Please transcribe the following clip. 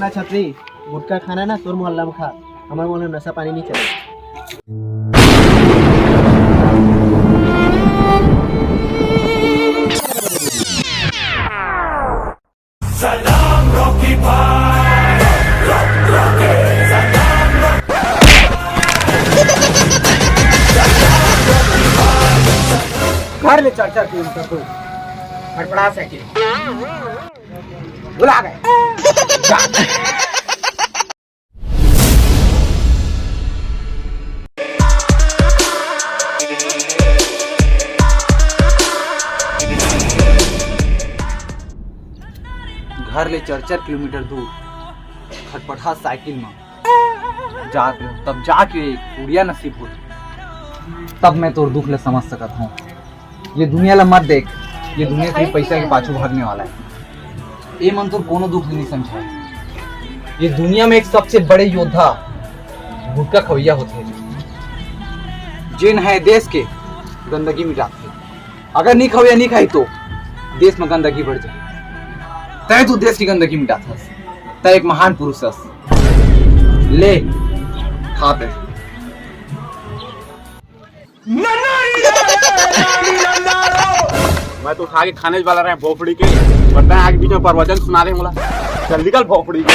ला छतरी, गुटखा खाना ना तोर मोहल्ला में खा, हमारे मोहल्ले में नशा पानी नहीं चले। सलाम रॉकी भाई, घर ले 4-4 किलोमीटर दूर फटफड़ा साइकिल बुला गए। घर ले 4-4 किलोमीटर दूर खटपटा साइकिल में जाके तब जाके पूरिया नसीब हो, तब मैं तोर दुख ले समझ सकता हूँ। ये दुनिया ला मत देख, ये दुनिया के पैसा के पाछू भागने वाला है। ये मन तोर कोनो दुख नहीं समझा। ये दुनिया में एक सबसे बड़े योद्धा गुटखा खवैया होते हैं, जिन है देश के गंदगी मिटाते। अगर नहीं खवैया नहीं खाई तो देश में गंदगी बढ़ जाए। तय तू देश की गंदगी मिटाता, तय एक महान पुरुष ले खा पे। मैं तो खा के खाने वाला रहे भोपड़ी के, बताए आगे बीच में प्रवचन सुना दे बोला। चल निकल भोपड़ी के।